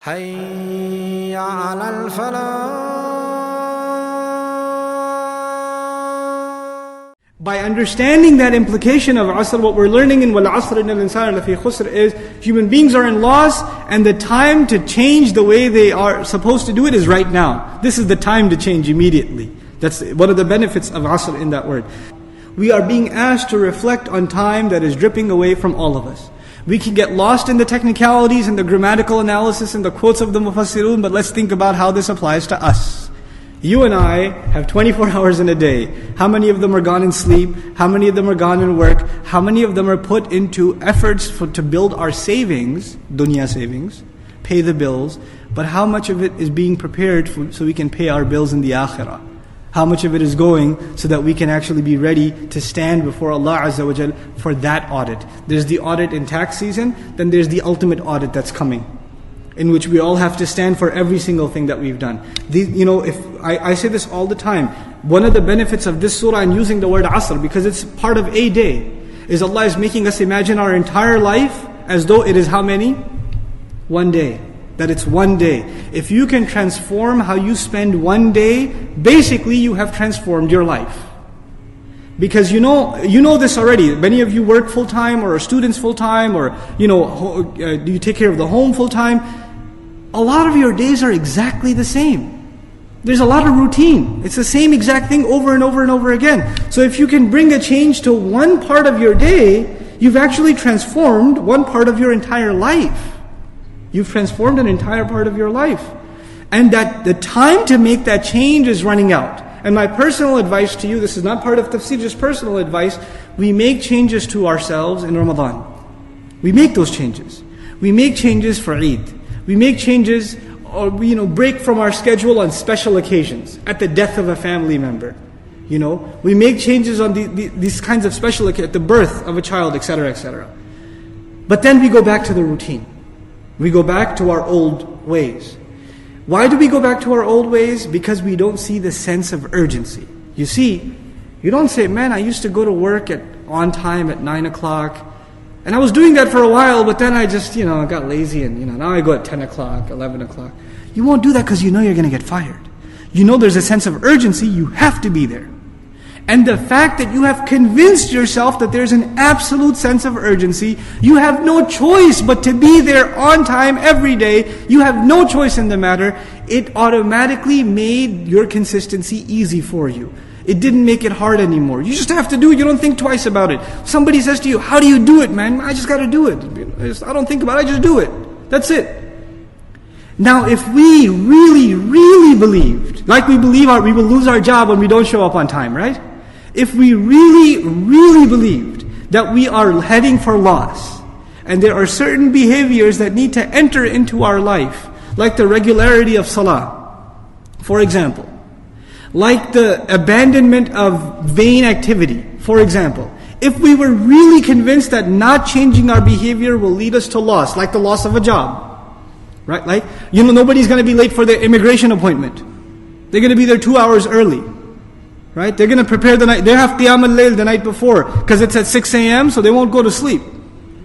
حي على الفلاح. By understanding that implication of Asr, what we're learning in وَالْعَصْرِ إِنَّ الْإِنسَانَ لَفِي خُسْرٍ is human beings are in loss, and the time to change the way they are supposed to do it is right now. This is the time to change immediately. That's one of the benefits of Asr in that word. We are being asked to reflect on time that is dripping away from all of us. We can get lost in the technicalities and the grammatical analysis and the quotes of the Mufassirun, but let's think about how this applies to us. You and I have 24 hours in a day. How many of them are gone in sleep? How many of them are gone in work? How many of them are put into efforts to build our savings, dunya savings, pay the bills, but how much of it is being prepared so we can pay our bills in the akhirah? How much of it is going so that we can actually be ready to stand before Allah Azza wa Jal for that audit? There's the audit in tax season, then there's the ultimate audit that's coming, in which we all have to stand for every single thing that we've done. If I say this all the time, one of the benefits of this surah and using the word Asr, because it's part of a day, is Allah is making us imagine our entire life as though it is how many? One day. That it's one day. If you can transform how you spend one day, basically you have transformed your life. Because you know this already. Many of you work full-time or are students full-time, or you take care of the home full-time. A lot of your days are exactly the same. There's a lot of routine. It's the same exact thing over and over and over again. So if you can bring a change to one part of your day, you've actually transformed one part of your entire life. You've transformed an entire part of your life. And that the time to make that change is running out. And my personal advice to you, this is not part of tafsir, just personal advice, we make changes to ourselves in Ramadan. We make those changes. We make changes for Eid. We make changes, or break from our schedule on special occasions, at the death of a family member. We make changes on these kinds of special occasions, at the birth of a child, etc., etc. But then we go back to the routine. We go back to our old ways. Why do we go back to our old ways? Because we don't see the sense of urgency. You see, you don't say, man, I used to go to work on time at 9 o'clock, and I was doing that for a while, but then I just, got lazy, and now I go at 10 o'clock, 11 o'clock. You won't do that because you're going to get fired. There's a sense of urgency, you have to be there. And the fact that you have convinced yourself that there's an absolute sense of urgency, you have no choice but to be there on time every day, you have no choice in the matter, it automatically made your consistency easy for you. It didn't make it hard anymore. You just have to do it, you don't think twice about it. Somebody says to you, how do you do it, man? I just got to do it. I don't think about it, I just do it. That's it. Now if we really, really believed, like we believe we will lose our job when we don't show up on time, right? If we really, really believed that we are heading for loss, and there are certain behaviors that need to enter into our life, like the regularity of salah, for example, like the abandonment of vain activity, for example, if we were really convinced that not changing our behavior will lead us to loss, like the loss of a job, right? Like, nobody's going to be late for their immigration appointment. They're going to be there 2 hours early. Right? They're going to prepare the night. They have Qiyam al-Layl the night before, because it's at 6 a.m., so they won't go to sleep.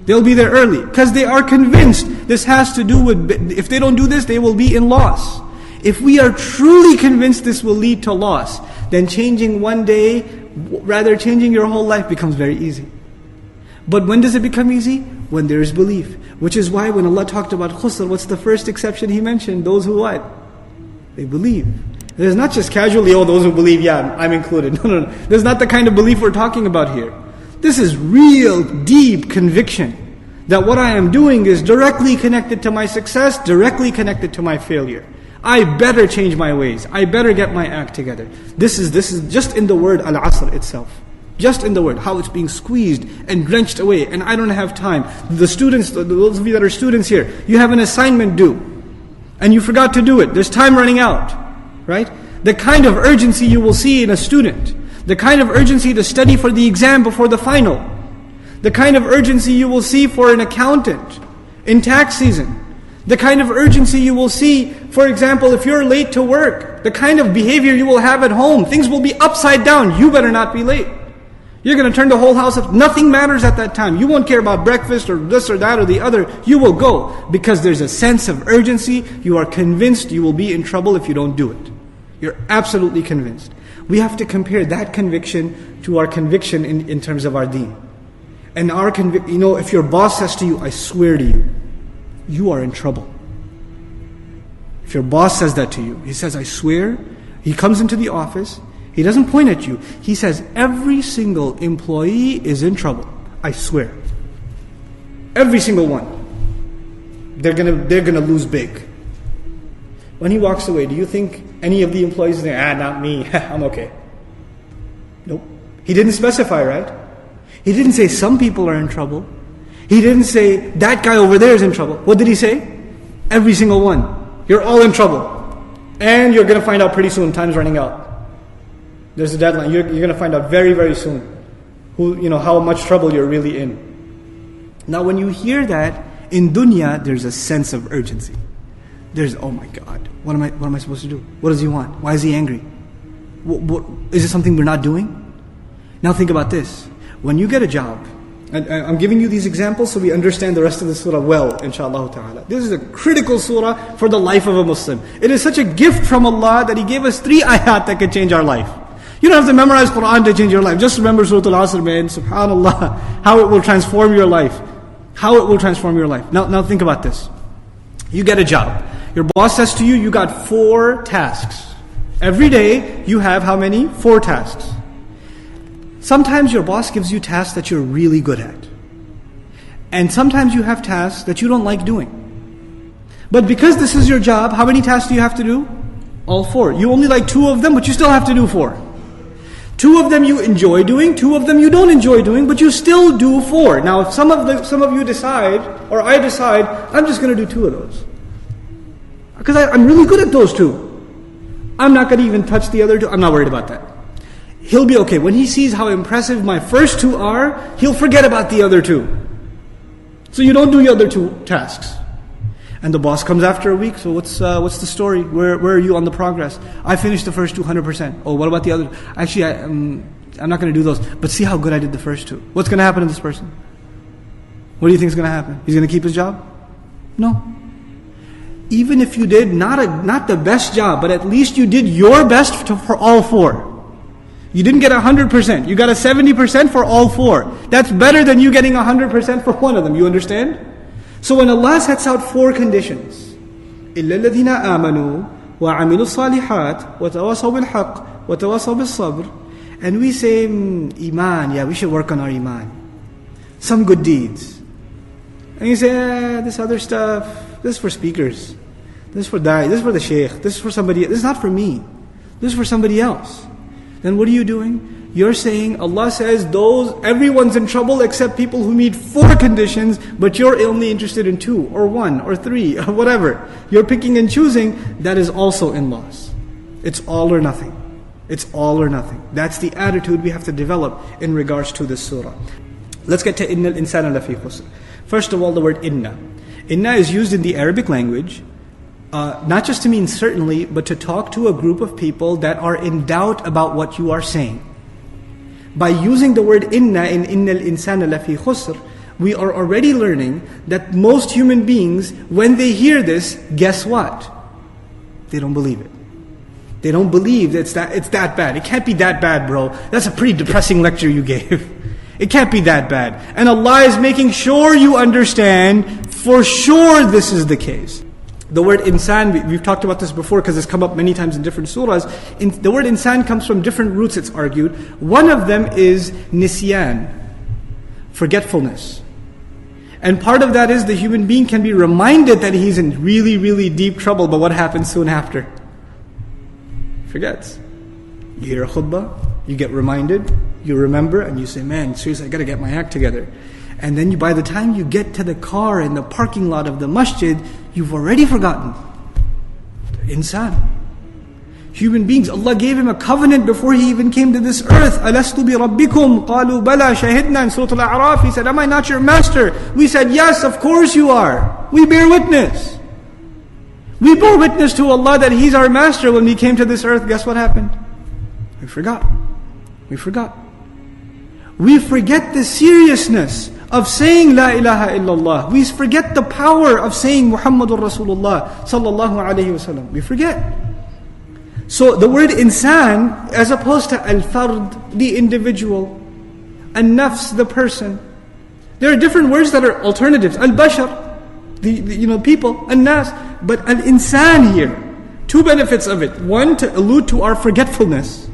They'll be there early, because they are convinced this has to do with, if they don't do this, they will be in loss. If we are truly convinced this will lead to loss, then changing one day, rather changing your whole life, becomes very easy. But when does it become easy? When there is belief. Which is why when Allah talked about khusr, what's the first exception He mentioned? Those who what? They believe. There's not just casually, those who believe, yeah, I'm included. No. There's not the kind of belief we're talking about here. This is real, deep conviction that what I am doing is directly connected to my success, directly connected to my failure. I better change my ways. I better get my act together. This is just in the word al-asr itself. Just in the word, how it's being squeezed and drenched away, and I don't have time. The students, those of you that are students here, you have an assignment due, and you forgot to do it. There's time running out. Right? The kind of urgency you will see in a student, the kind of urgency to study for the exam before the final, the kind of urgency you will see for an accountant in tax season, the kind of urgency you will see, for example, if you're late to work, the kind of behavior you will have at home, things will be upside down, you better not be late. You're going to turn the whole house up. Nothing matters at that time. You won't care about breakfast or this or that or the other. You will go because there's a sense of urgency. You are convinced you will be in trouble if you don't do it. You're absolutely convinced. We have to compare that conviction to our conviction in terms of our deen. And our if your boss says to you, I swear to you, you are in trouble. If your boss says that to you, he says, I swear, he comes into the office, he doesn't point at you, he says, every single employee is in trouble. I swear. Every single one. They're gonna lose big. When he walks away, do you think any of the employees think, not me, I'm okay? Nope. He didn't specify, right? He didn't say some people are in trouble. He didn't say that guy over there is in trouble. What did he say? Every single one. You're all in trouble. And you're going to find out pretty soon, time's running out. There's a deadline. You're going to find out very, very soon how much trouble you're really in. Now when you hear that, in dunya, there's a sense of urgency. There's, oh my God, what am I supposed to do? What does he want? Why is he angry? Is it something we're not doing? Now think about this. When you get a job, and I'm giving you these examples so we understand the rest of the surah well, inshallah ta'ala. This is a critical surah for the life of a Muslim. It is such a gift from Allah that He gave us 3 ayat that can change our life. You don't have to memorize Quran to change your life. Just remember Surah Al-Asr, man. Subhanallah. How it will transform your life. How it will transform your life. Now think about this. You get a job. Your boss says to you, you got 4 tasks. Every day you have how many? 4 tasks. Sometimes your boss gives you tasks that you're really good at. And sometimes you have tasks that you don't like doing. But because this is your job, how many tasks do you have to do? All 4. You only like 2 of them, but you still have to do 4. 2 of them you enjoy doing, 2 of them you don't enjoy doing, but you still do 4. Now if some of you decide, or I decide, I'm just going to do 2 of those. Because I'm really good at those 2. I'm not going to even touch the other 2. I'm not worried about that. He'll be okay. When he sees how impressive my first 2 are, he'll forget about the other 2. So you don't do the other 2 tasks. And the boss comes after a week, so what's the story? Where are you on the progress? I finished the first 2 100%. Oh, what about the other? Actually, I'm not going to do those. But see how good I did the first 2. What's going to happen to this person? What do you think is going to happen? He's going to keep his job? No. Even if you did not the best job, but at least you did your best for all 4. You didn't get 100%. You got a 70% for all 4. That's better than you getting 100% for one of them. You understand? So when Allah sets out 4 conditions, إِلَّا الَّذِينَ آمَنُوا وَعَمِلُوا الصَّالِحَاتِ وَتَوَاصَوْا بِالْحَقِّ وَتَوَاصَوْا بِالصَّبْرِ, and we say, Iman, yeah, we should work on our Iman. Some good deeds. And you say, this other stuff, this is for speakers. This is for da'i, this is for the shaykh, this is for somebody, this is not for me. This is for somebody else. Then what are you doing? You're saying, Allah says, everyone's in trouble except people who meet 4 conditions, but you're only interested in 2, or 1, or 3, or whatever. You're picking and choosing, that is also in loss. It's all or nothing. It's all or nothing. That's the attitude we have to develop in regards to this surah. Let's get to إِنَّ الْإِنسَانَ لَفِي خُسْرٍ. First of all, the word inna. Inna is used in the Arabic language, not just to mean certainly, but to talk to a group of people that are in doubt about what you are saying. By using the word inna in innal insana lafi khusr, we are already learning that most human beings, when they hear this, guess what? They don't believe it. They don't believe that it's that bad. It can't be that bad, bro. That's a pretty depressing lecture you gave. It can't be that bad. And Allah is making sure you understand, for sure this is the case. The word insan, we've talked about this before because it's come up many times in different surahs. The word insan comes from different roots, it's argued. One of them is nisyan, forgetfulness. And part of that is the human being can be reminded that he's in really, really deep trouble, but what happens soon after? Forgets. You hear a khutbah, you get reminded, you remember, and you say, man, seriously, I got to get my act together. And then by the time you get to the car in the parking lot of the masjid, you've already forgotten. Insan. Human beings, Allah gave him a covenant before he even came to this earth. أَلَسْتُ بِرَبِّكُمْ قَالُوا بَلَى شَهِدْنَا in Surah Al-A'raf. He said, am I not your master? We said, yes, of course you are. We bear witness. We bore witness to Allah that He's our master. When we came to this earth, guess what happened? We forgot. We forgot. we forget the seriousness of saying La ilaha illallah. We forget the power of saying Muhammadur Rasulullah sallallahu alayhi wasallam. We forget. So the word insan, as opposed to al-fard, the individual, an-nafs, the person. There are different words that are alternatives. Al-bashar, the people, an-nas. But al-insan here, two benefits of it. One, to allude to our forgetfulness.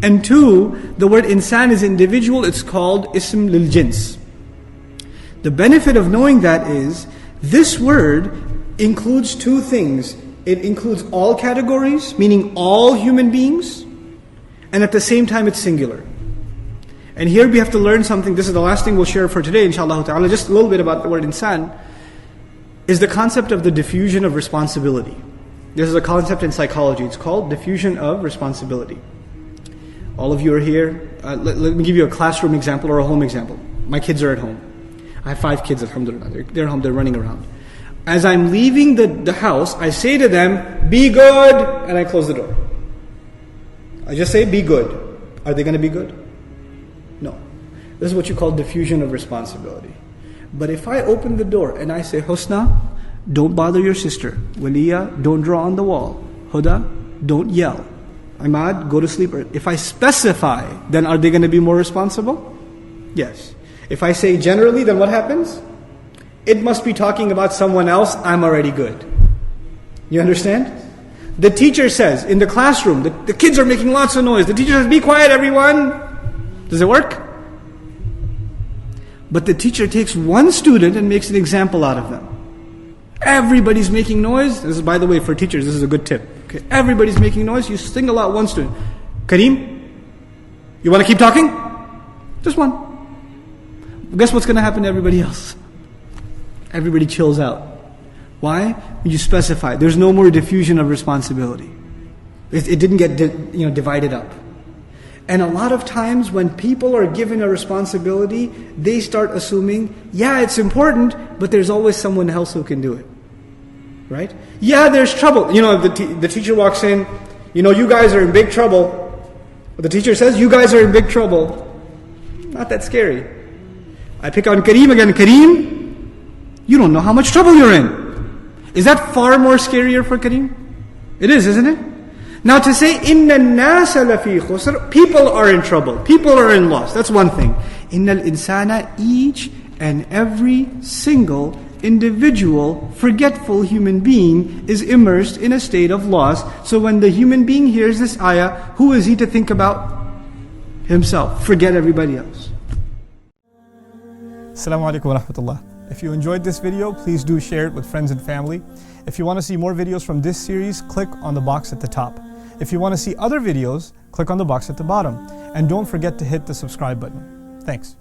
And two, the word insan is individual. It's called ism lil jins. The benefit of knowing that is, this word includes two things. It includes all categories, meaning all human beings, and at the same time it's singular. And here we have to learn something. This is the last thing we'll share for today, inshallah ta'ala. Just a little bit about the word insan, is the concept of the diffusion of responsibility. This is a concept in psychology. It's called diffusion of responsibility. All of you are here. Let me give you a classroom example or a home example. My kids are at home. I have 5 kids, alhamdulillah. They're home, they're running around. As I'm leaving the house, I say to them, be good, and I close the door. I just say, be good. Are they going to be good? No. This is what you call diffusion of responsibility. But if I open the door and I say, Husna, don't bother your sister. Waliya, don't draw on the wall. Huda, don't yell. Ahmad, go to sleep. If I specify, then are they going to be more responsible? Yes. If I say generally, then what happens? It must be talking about someone else. I'm already good. You understand? The teacher says in the classroom, the kids are making lots of noise. The teacher says, be quiet everyone. Does it work? But the teacher takes one student and makes an example out of them. Everybody's making noise. This is, by the way, for teachers, this is a good tip. Okay. Everybody's making noise. You single out one student. Kareem, you want to keep talking? Just one. Guess what's going to happen to everybody else? Everybody chills out. Why? You specify. There's no more diffusion of responsibility. It didn't get divided up. And a lot of times when people are given a responsibility, they start assuming, yeah, it's important, but there's always someone else who can do it. Right? Yeah, there's trouble. The teacher walks in, you guys are in big trouble. The teacher says, you guys are in big trouble. Not that scary. I pick on Kareem again. Kareem, you don't know how much trouble you're in. Is that far more scarier for Kareem? It is, isn't it? Now to say, Inna nasa lafi khusr, people are in trouble. People are in loss. That's one thing. Innal insana, each and every single individual, forgetful human being is immersed in a state of loss. So when the human being hears this ayah, who is he to think about? Himself. Forget everybody else. Assalamu alaikum wa rahmatullah. If you enjoyed this video, please do share it with friends and family. If you want to see more videos from this series, click on the box at the top. If you want to see other videos, click on the box at the bottom. And don't forget to hit the subscribe button. Thanks.